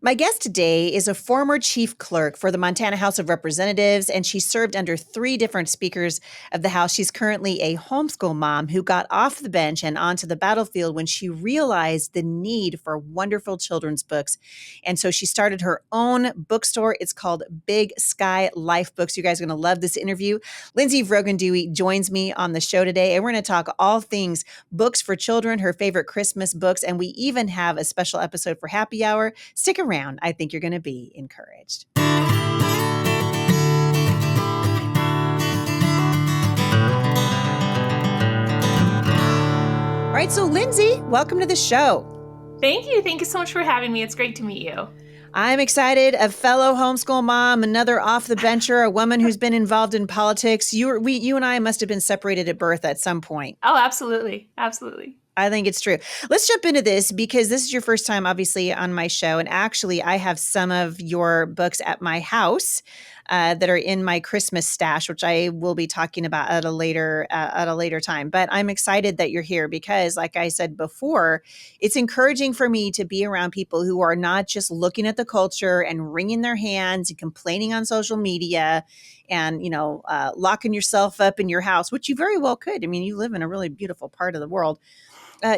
My guest today is a former chief clerk for the Montana House of Representatives, and she served under 3 different speakers of the House. She's currently a homeschool mom who got off the bench and onto the battlefield when she realized the need for wonderful children's books. And so she started her own bookstore. It's called Big Sky Life Books. You guys are going to love this interview. Lindsey Vroegindewey joins me on the show today, and we're going to talk all things books for children, her favorite Christmas books, and we even have a special episode for Happy Hour. Stick around. I think you're going to be encouraged. All right, so Lindsey, welcome to the show. Thank you. Thank you so much for having me. It's great to meet you. I'm excited. A fellow homeschool mom, another off the bencher, a woman who's been involved in politics. You and I must have been separated at birth at some point. Oh, absolutely. Absolutely. I think it's true. Let's jump into this because this is your first time, obviously, on my show. And actually, I have some of your books at my house that are in my Christmas stash, which I will be talking about at a later time. But I'm excited that you're here because, like I said before, it's encouraging for me to be around people who are not just looking at the culture and wringing their hands and complaining on social media and, locking yourself up in your house, which you very well could. I mean, you live in a really beautiful part of the world.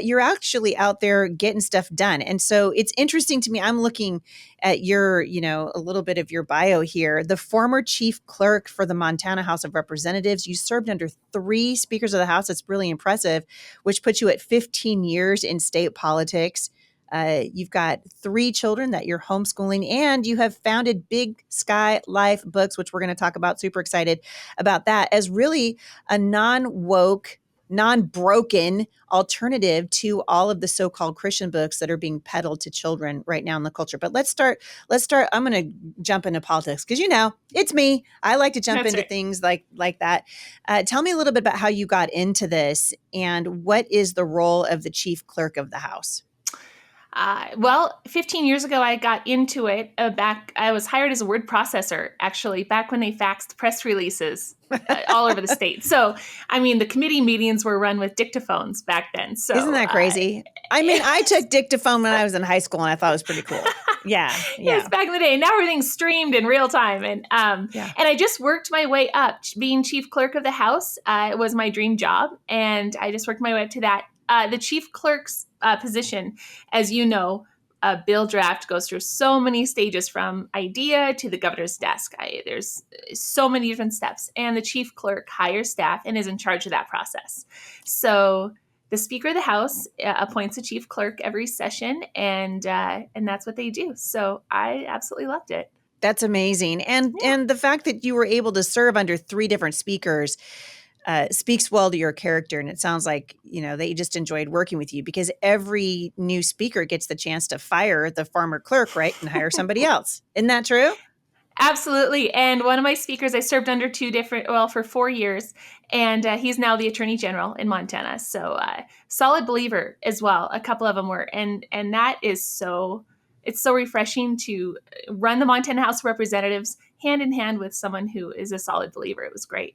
You're actually out there getting stuff done. And so it's interesting to me. I'm looking at your, a little bit of your bio here. The former chief clerk for the Montana House of Representatives. You served under 3 speakers of the House. That's really impressive, which puts you at 15 years in state politics. You've got 3 children that you're homeschooling, and you have founded Big Sky Life Books, which we're going to talk about. Super excited about that as really a non-woke, non-broken alternative to all of the so-called Christian books that are being peddled to children right now in the culture. But let's start. I'm going to jump into politics because, it's me. I like to jump into things like that. Tell me a little bit about how you got into this and what is the role of the chief clerk of the House? 15 years ago, I got into it I was hired as a word processor, actually, back when they faxed press releases all over the state. So, the committee meetings were run with dictaphones back then. So isn't that crazy? I took dictaphone when I was in high school and I thought it was pretty cool. Yeah. Yes, back in the day. Now everything's streamed in real time. And I just worked my way up. Being chief clerk of the House was my dream job. And I just worked my way up to that. The chief clerk's position, as you know, a bill draft goes through so many stages from idea to the governor's desk. There's so many different steps, and the chief clerk hires staff and is in charge of that process. So the Speaker of the House appoints a chief clerk every session, and that's what they do. So I absolutely loved it. That's amazing. And the fact that you were able to serve under 3 different speakers speaks well to your character. And it sounds like, they just enjoyed working with you because every new speaker gets the chance to fire the former clerk, right? And hire somebody else. Isn't that true? Absolutely. And one of my speakers, I served under for 4 years, and he's now the Attorney General in Montana. So solid believer as well. A couple of them were. And that is it's so refreshing to run the Montana House of Representatives hand in hand with someone who is a solid believer. It was great.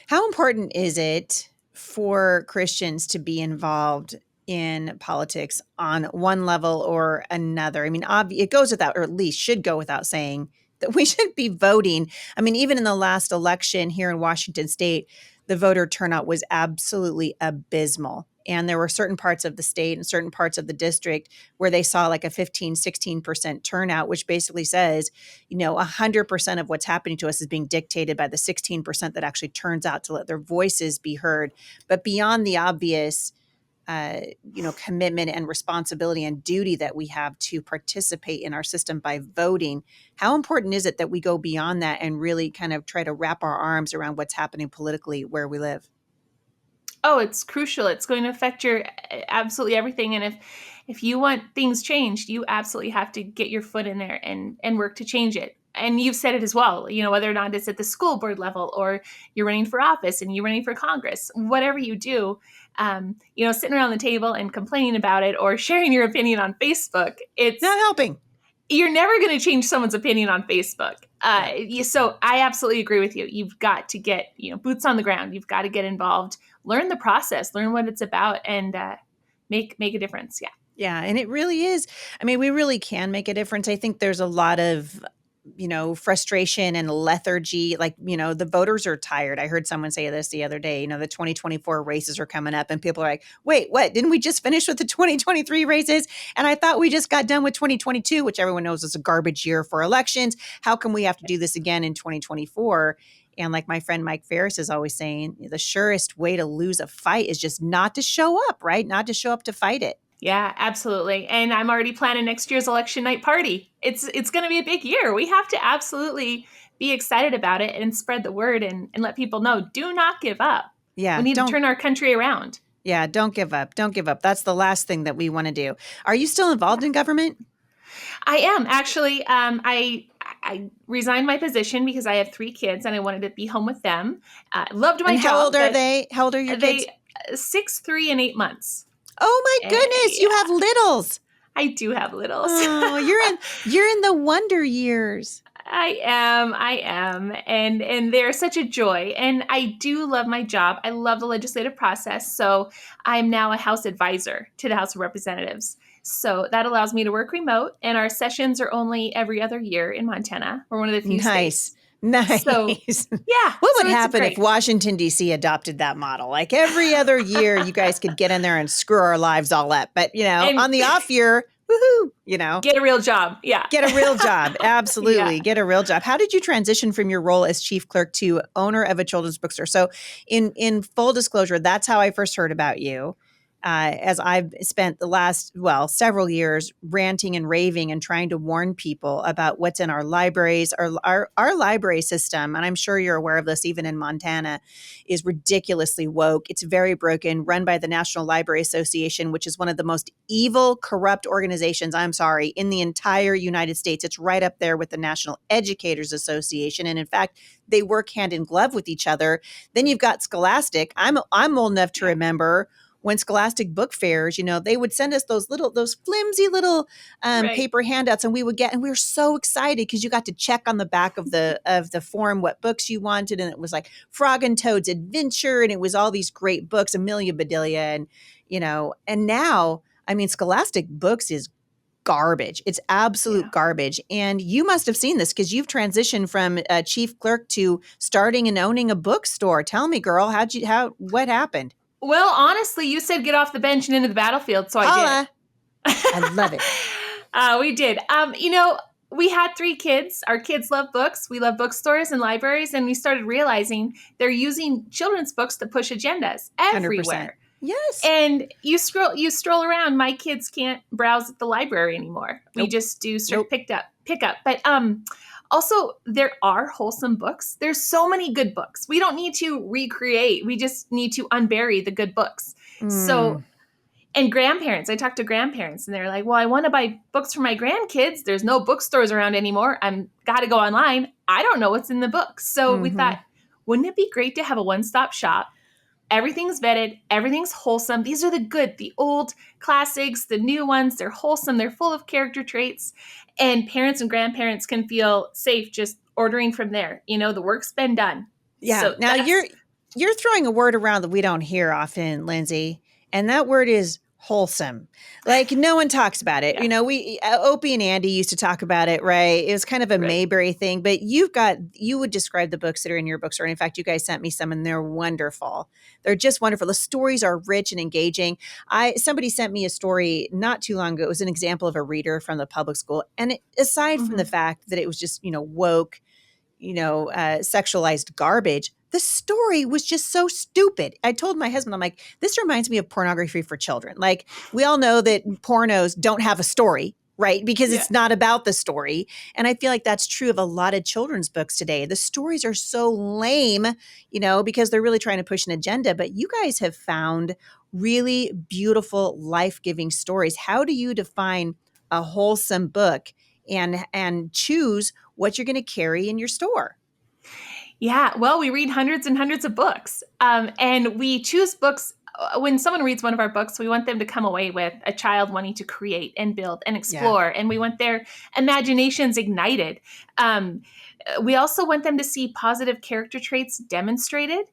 How important is it for Christians to be involved in politics on one level or another? It goes without, or at least should go without saying, that we should be voting. Even in the last election here in Washington State, the voter turnout was absolutely abysmal. And there were certain parts of the state and certain parts of the district where they saw like a 15, 16% turnout, which basically says, 100% of what's happening to us is being dictated by the 16% that actually turns out to let their voices be heard. But beyond the obvious, commitment and responsibility and duty that we have to participate in our system by voting, how important is it that we go beyond that and really kind of try to wrap our arms around what's happening politically where we live? Oh, it's crucial. It's going to affect your absolutely everything. And if you want things changed, you absolutely have to get your foot in there and work to change it. And you've said it as well, whether or not it's at the school board level or you're running for office and you're running for Congress, whatever you do, sitting around the table and complaining about it or sharing your opinion on Facebook, it's not helping. You're never going to change someone's opinion on Facebook. So I absolutely agree with you. You've got to get, boots on the ground. You've got to get involved, learn the process, learn what it's about, and make a difference. Yeah. Yeah, and it really is. I mean, we really can make a difference. I think there's a lot of, frustration and lethargy. Like, the voters are tired. I heard someone say this the other day. The 2024 races are coming up, and people are like, wait, what? Didn't we just finish with the 2023 races? And I thought we just got done with 2022, which everyone knows is a garbage year for elections. How come we have to do this again in 2024? And like my friend Mike Ferris is always saying, the surest way to lose a fight is just not to show up, right? Not to show up to fight it. Yeah, absolutely. And I'm already planning next year's election night party. It's going to be a big year. We have to absolutely be excited about it and spread the word and let people know, do not give up. Yeah, We need to turn our country around. Yeah, don't give up. Don't give up. That's the last thing that we want to do. Are you still involved in government? I am actually. I resigned my position because I have 3 kids and I wanted to be home with them. Loved my And job. how old are they? How old are your kids? They 6, 3, and 8 months. Oh my goodness, you have littles. I do have littles. Oh, you're in the wonder years. I am. And they're such a joy. And I do love my job. I love the legislative process. So I'm now a House advisor to the House of Representatives. So that allows me to work remote. And our sessions are only every other year in Montana. We're one of the few states. Nice. So, yeah. What would happen if Washington, D.C. adopted that model? Like every other year, you guys could get in there and screw our lives all up. But, on the off year, woohoo, Get a real job. Yeah. Get a real job. Absolutely. Yeah. Get a real job. How did you transition from your role as chief clerk to owner of a children's bookstore? So in full disclosure, that's how I first heard about you. As I've spent the last, several years ranting and raving and trying to warn people about what's in our libraries. Our library system, and I'm sure you're aware of this even in Montana, is ridiculously woke. It's very broken, run by the National Library Association, which is one of the most evil, corrupt organizations, in the entire United States. It's right up there with the National Educators Association. And in fact, they work hand in glove with each other. Then you've got Scholastic. I'm old enough to remember when Scholastic book fairs, they would send us those flimsy little paper handouts, and we were so excited because you got to check on the back of the form what books you wanted, and it was like Frog and Toad's Adventure, and it was all these great books, Amelia Bedelia, and now, Scholastic Books is garbage. It's absolute garbage. And you must have seen this because you've transitioned from chief clerk to starting and owning a bookstore. Tell me, girl, what happened? Well, honestly, you said get off the bench and into the battlefield, so I did. I love it. We did. We had 3 kids. Our kids love books. We love bookstores and libraries, and we started realizing they're using children's books to push agendas everywhere. 100%. Yes. And you stroll around. My kids can't browse at the library anymore. We just do strict pickup. But also, there are wholesome books. There's so many good books. We don't need to recreate. We just need to unbury the good books. So, and grandparents, I talked to grandparents and they're like, well, I want to buy books for my grandkids. There's no bookstores around anymore. I'm got to go online. I don't know what's in the books. So we thought, wouldn't it be great to have a one-stop shop? Everything's vetted. Everything's wholesome. These are the old classics, the new ones. They're wholesome. They're full of character traits. And parents and grandparents can feel safe just ordering from there. The work's been done. Yeah. So now you're throwing a word around that we don't hear often, Lindsey, and that word is wholesome. Like no one talks about it. Yeah. We Opie and Andy used to talk about it, right? It was kind of a Mayberry thing, but you would describe the books that are in your bookstore. And in fact, you guys sent me some and they're wonderful. They're just wonderful. The stories are rich and engaging. Somebody sent me a story not too long ago. It was an example of a reader from the public school. And aside from the fact that it was just, woke, sexualized garbage, the story was just so stupid. I told my husband, I'm like, this reminds me of pornography for children. Like we all know that pornos don't have a story, right? Because it's not about the story. And I feel like that's true of a lot of children's books today. The stories are so lame, because they're really trying to push an agenda. But you guys have found really beautiful, life-giving stories. How do you define a wholesome book and choose what you're going to carry in your store? Yeah, well, we read hundreds and hundreds of books. And we choose books. When someone reads one of our books, we want them to come away with a child wanting to create and build and explore. And we want their imaginations ignited. We also want them to see positive character traits demonstrated.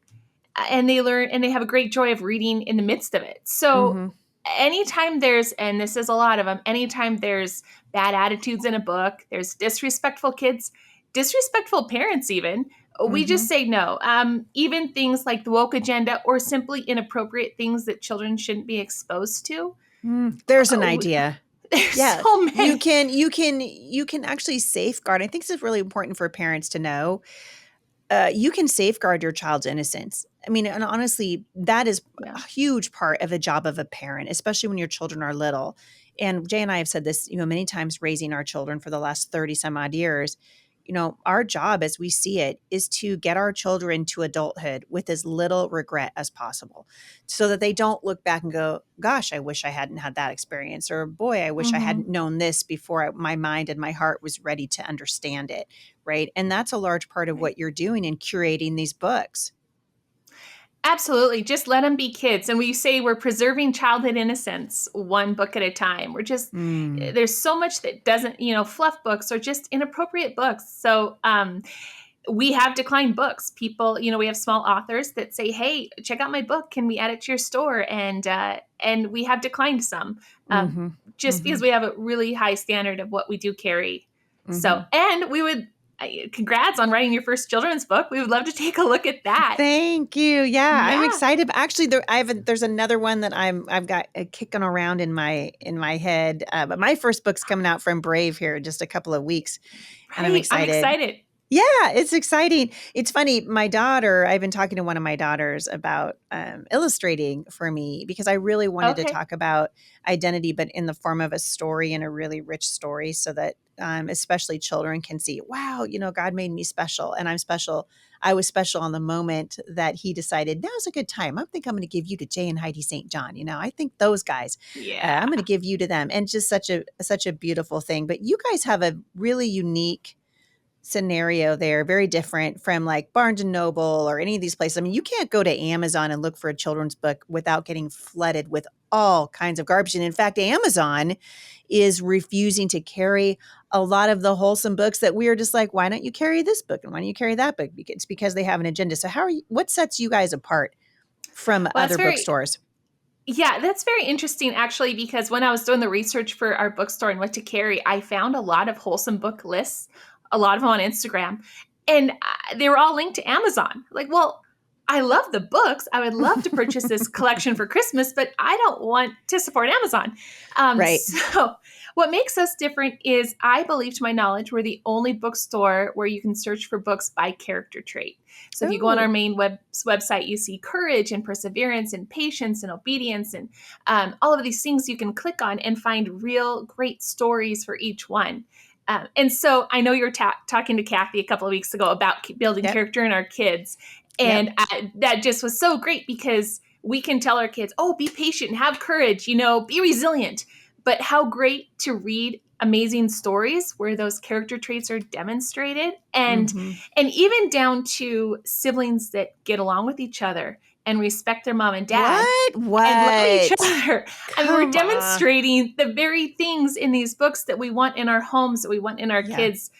And they learn and they have a great joy of reading in the midst of it. So anytime there's, and this is a lot of them, anytime there's bad attitudes in a book, there's disrespectful kids, disrespectful parents even, we Mm-hmm. just say no. Even things like the woke agenda or simply inappropriate things that children shouldn't be exposed to. There's an Uh, idea. there's Yeah, so you many. can actually safeguard. I think this is really important for parents to know. You can safeguard your child's innocence. I mean, and honestly, that is Yeah. a huge part of the job of a parent, especially when your children are little. And Jay and I have said this, many times raising our children for the last 30 some odd years. Our job as we see it is to get our children to adulthood with as little regret as possible so that they don't look back and go, gosh, I wish I hadn't had that experience, or boy, I wish I hadn't Mm-hmm. known this before my mind and my heart was ready to understand it. Right. And that's a large part of Right. what you're doing in curating these books. Absolutely. Just let them be kids. And we say we're preserving childhood innocence one book at a time. We're just, Mm. there's so much that doesn't, fluff books or just inappropriate books. So, we have declined books. People, we have small authors that say, "Hey, check out my book. Can we add it to your store?" And we have declined some, um, Mm-hmm. just Mm-hmm. because we have a really high standard of what we do carry. So, Mm-hmm. and we would, congrats on writing your first children's book. We would love to take a look at that. Thank you. Yeah, I'm Yeah. excited. Actually, there's another one that I've got kicking around in my head. But my first book's coming out from Brave here in just a couple of weeks, and I'm Right. I'm excited. excited. Yeah, it's exciting. It's funny. I've been talking to one of my daughters about illustrating for me because I really wanted to Okay. talk about identity, but in the form of a story and a really rich story so that especially children can see, wow, God made me special and I'm special. I was special on the moment that he decided now's a good time. I think I'm going to give you to Jay and Heidi St. John. I think those guys, Yeah. I'm going to give you to them. And just such a beautiful thing. But you guys have a really unique scenario there, very different from like Barnes and Noble or any of these places. I mean, you can't go to Amazon and look for a children's book without getting flooded with all kinds of garbage. And in fact, Amazon is refusing to carry a lot of the wholesome books that we are just like, why don't you carry this book? And why don't you carry that book? It's because they have an agenda. So what sets you guys apart from Well, other bookstores? yeah, that's very interesting actually, because when I was doing the research for our bookstore and what to carry, I found a lot of wholesome book lists, a lot of them on Instagram, and they were all linked to Amazon. Like, well, I love the books. I would love to purchase this collection for Christmas, but I don't want to support Amazon. Right. So, what makes us different is, I believe, to my knowledge, we're the only bookstore where you can search for books by character trait. So if you go on our Oh, main website, you see courage and perseverance and patience and obedience and all of these things you can click on and find real great stories for each one. And so I know you were talking to Kathy a couple of weeks ago about building yep. character in our kids. Yep. And that just was so great because we can tell our kids, oh, be patient, have courage, be resilient. But how great to read amazing stories where those character traits are demonstrated, and Mm-hmm. even down to siblings that get along with each other and respect their mom and dad What? and love each What? other. I mean, we're Come on. demonstrating the very things in these books that we want in our homes, that we want in our Yeah. kids.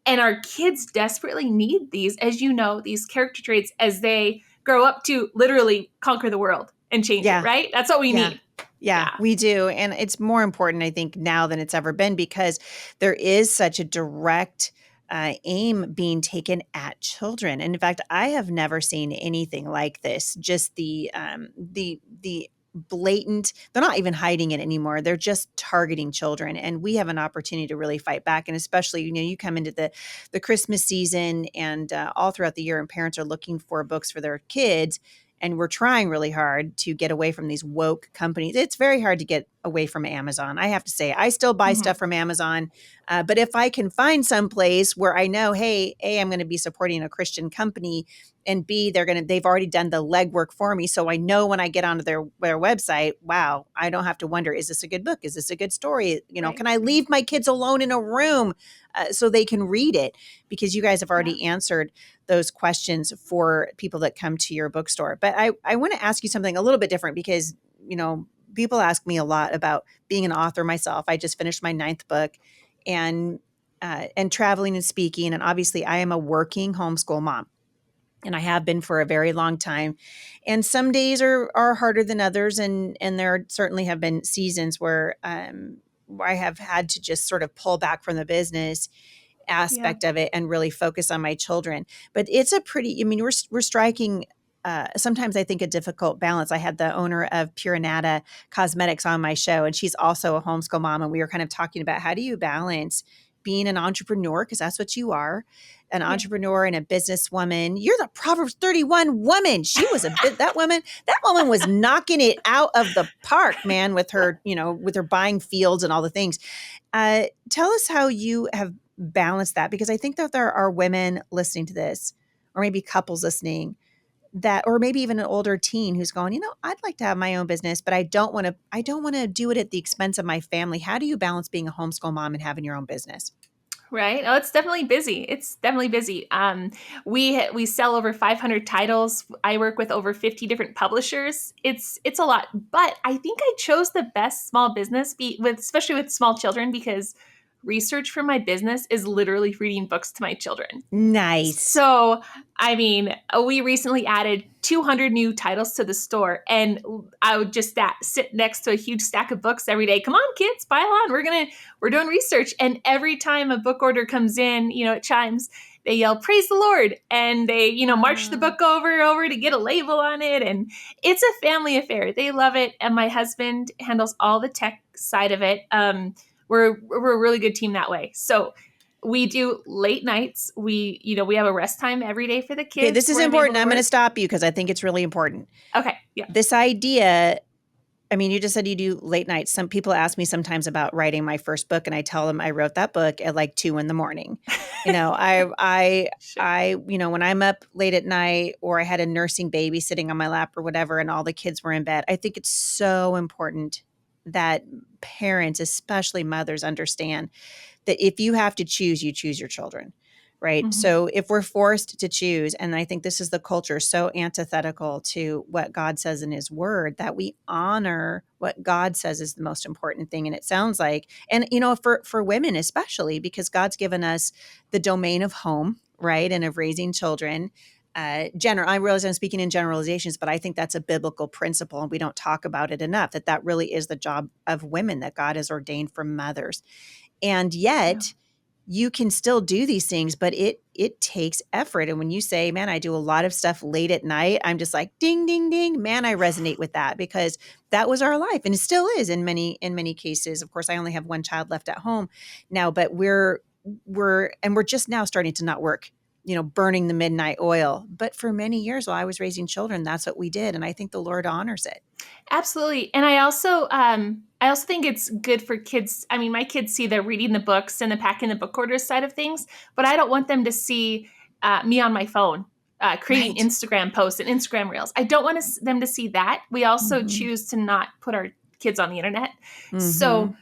And our kids desperately need these, as you know, these character traits as they grow up to literally conquer the world and change it, Yeah. right? That's what we Yeah. need. Yeah, Yeah. we do. And it's more important, I think, now than it's ever been because there is such a direct aim being taken at children. And in fact, I have never seen anything like this. Just the blatant, they're not even hiding it anymore. They're just targeting children. And we have an opportunity to really fight back. And especially, you come into the Christmas season and all throughout the year, and parents are looking for books for their kids. And we're trying really hard to get away from these woke companies. It's very hard to get away from Amazon. I have to say, I still buy Mm-hmm. stuff from Amazon. But if I can find some place where I know, hey, A, I'm going to be supporting a Christian company, and B, they've already done the legwork for me. So I know when I get onto their website, wow, I don't have to wonder, is this a good book? Is this a good story? Right. Can I leave my kids alone in a room so they can read it? Because you guys have Yeah. already answered those questions for people that come to your bookstore. But I want to ask you something a little bit different because, people ask me a lot about being an author myself. I just finished my 9th book and traveling and speaking. And obviously I am a working homeschool mom. and I have been for a very long time. And some days are harder than others, and there certainly have been seasons where I have had to just sort of pull back from the business aspect of it and really focus on my children. But it's a pretty, I mean, we're striking sometimes I think a difficult balance. I had the owner of Pure Nata Cosmetics on my show, and she's also a homeschool mom. And we were kind of talking about how do you balance being an entrepreneur, because that's what you are, an entrepreneur and a businesswoman. You're the Proverbs 31 woman. She was that woman was knocking it out of the park, man, with her, with her buying fields and all the things. Tell us how you have balanced that, because I think that there are women listening to this, or maybe couples listening, that, or maybe even an older teen who's going, I'd like to have my own business, but I don't want to do it at the expense of my family. How do you balance being a homeschool mom and having your own business? Right. Oh, it's definitely busy. We sell over 500 titles. I work with over 50 different publishers. It's a lot, but I think I chose the best small business especially with small children, because research for my business is literally reading books to my children. Nice. So, I mean, we recently added 200 new titles to the store, and I would just sit next to a huge stack of books every day. Come on, kids, pile on. We're doing research. And every time a book order comes in, it chimes, they yell, "Praise the Lord." And they, march the book over to get a label on it. And it's a family affair. They love it. And my husband handles all the tech side of it. We're a really good team that way. So we do late nights. We have a rest time every day for the kids. Okay, this is important. I'm going to stop you because I think it's really important. Okay. Yeah. This idea, I mean, you just said you do late nights. Some people ask me sometimes about writing my first book, and I tell them I wrote that book at like 2 a.m. When I'm up late at night, or I had a nursing baby sitting on my lap or whatever, and all the kids were in bed, I think it's so important that parents, especially mothers, understand that if you have to choose, you choose your children, right? Mm-hmm. So if we're forced to choose, and I think this is the culture so antithetical to what God says in his word, that we honor what God says is the most important thing. And it sounds like, and for women especially, because God's given us the domain of home, right? And of raising children. I realize I'm speaking in generalizations, but I think that's a biblical principle, and we don't talk about it enough, that really is the job of women that God has ordained for mothers. And yet you can still do these things, but it takes effort. And when you say, man, I do a lot of stuff late at night, I'm just like, ding, ding, ding, man, I resonate with that, because that was our life. And it still is in many cases. Of course, I only have one child left at home now, but we're just now starting to not work, burning the midnight oil. But for many years while I was raising children, that's what we did. And I think the Lord honors it. Absolutely. And I also think it's good for kids. I mean, my kids see the reading the books and the packing the book orders side of things, but I don't want them to see me on my phone creating Instagram posts and Instagram reels. I don't want them to see that. We also choose to not put our kids on the internet. Mm-hmm.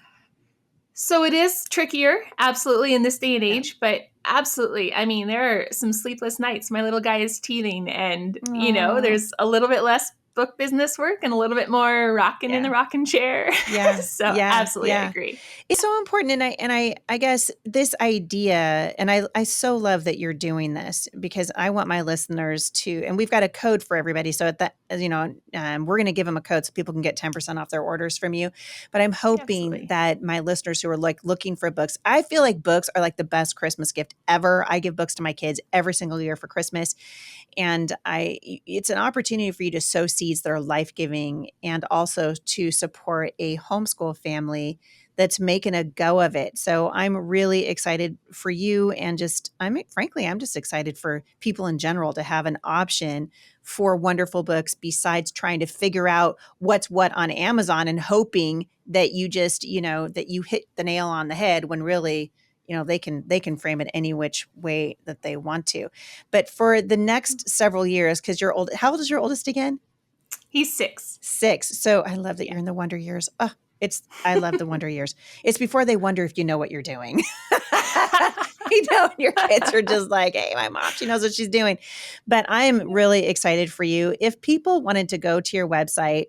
So it is trickier, absolutely, in this day and age, but absolutely. I mean, there are some sleepless nights. My little guy is teething, and, there's a little bit less book business work and a little bit more rocking in the rocking chair. Yeah. Absolutely, I agree. It's so important. And I guess this idea, and I so love that you're doing this, because I want my listeners to, and we've got a code for everybody. So we're going to give them a code so people can get 10% off their orders from you. But I'm hoping that my listeners who are like looking for books, I feel like books are like the best Christmas gift ever. I give books to my kids every single year for Christmas. And it's an opportunity for you to sow seeds that are life-giving, and also to support a homeschool family that's making a go of it. So I'm really excited for you, and I'm just excited for people in general to have an option for wonderful books, besides trying to figure out what's what on Amazon and hoping that you just, that you hit the nail on the head, when really, they can frame it any which way that they want to. But for the next several years, because how old is your oldest again? He's 6. 6. So I love that you're in the wonder years. Oh, I love the wonder years. It's before they wonder if you know what you're doing. Your kids are just like, hey, my mom, she knows what she's doing. But I am really excited for you. If people wanted to go to your website,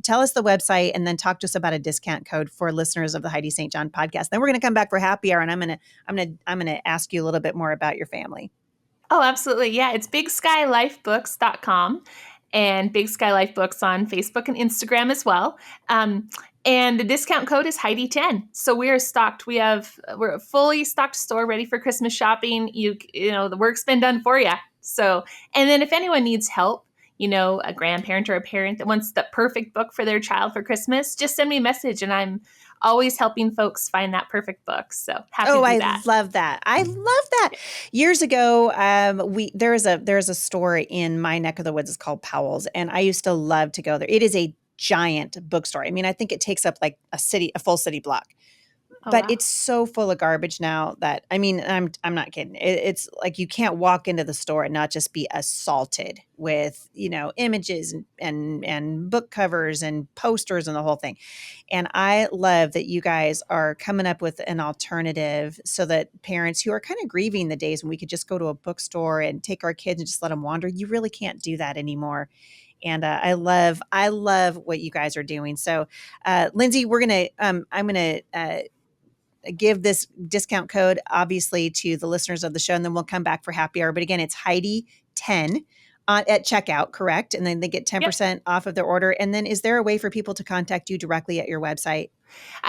tell us the website, and then talk to us about a discount code for listeners of the Heidi St. John podcast. Then we're going to come back for happy hour, and I'm going to ask you a little bit more about your family. Oh, absolutely. Yeah, it's bigskyLifebooks.com and Big Sky Life Books on Facebook and Instagram as well. And the discount code is Heidi10. So we are stocked. We're a fully stocked store ready for Christmas shopping. You know, the work's been done for you. So, and then if anyone needs help, you know, a grandparent or a parent that wants the perfect book for their child for Christmas, just send me a message and I'm always helping folks find that perfect book. So happy Oh, to do I that. love that. I love that. Years ago, there's a store in my neck of the woods. It's called Powels, and I used to love to go there. It is a giant bookstore. I mean, I think it takes up like a full city block. Oh, But wow. it's so full of garbage now that, I mean, I'm not kidding. It's like you can't walk into the store and not just be assaulted with, you know, images and book covers and posters and the whole thing. And I love that you guys are coming up with an alternative so that parents who are kind of grieving the days when we could just go to a bookstore and take our kids and just let them wander, you really can't do that anymore. And I love what you guys are doing. So, Lindsey, I'm gonna give this discount code obviously to the listeners of the show, and then we'll come back for happy hour. But again, it's Heidi 10 at checkout, correct? And then they get 10% off of their order. And then is there a way for people to contact you directly at your website?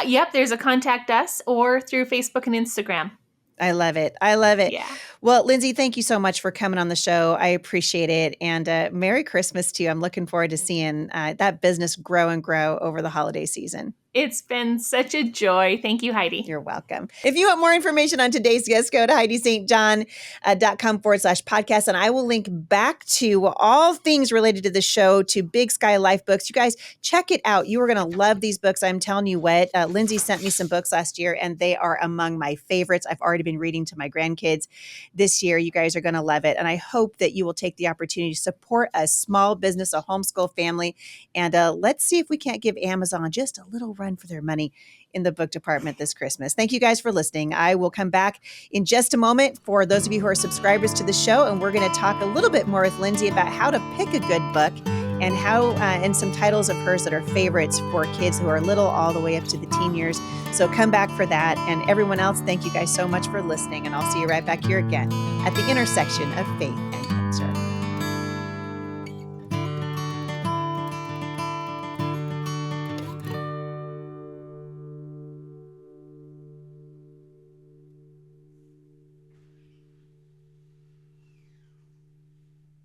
Yep, there's a contact us or through Facebook and Instagram. I love it. I love it. Yeah. Well, Lindsey, thank you so much for coming on the show. I appreciate it. And Merry Christmas to you. I'm looking forward to seeing that business grow and grow over the holiday season. It's been such a joy. Thank you, Heidi. You're welcome. If you want more information on today's guest, go to HeidiSt.com/podcast. And I will link back to all things related to the show, to Big Sky Life Books. You guys, check it out. You are going to love these books. I'm telling you what, Lindsey sent me some books last year, and they are among my favorites. I've already been reading to my grandkids this year. You guys are going to love it. And I hope that you will take the opportunity to support a small business, a homeschool family. And let's see if we can't give Amazon just a little run for their money in the book department this Christmas. Thank you guys for listening. I will come back in just a moment for those of you who are subscribers to the show, and we're going to talk a little bit more with Lindsey about how to pick a good book and how and some titles of hers that are favorites for kids who are little all the way up to the teen years. So come back for that. And everyone else, thank you guys so much for listening, and I'll see you right back here again at the intersection of faith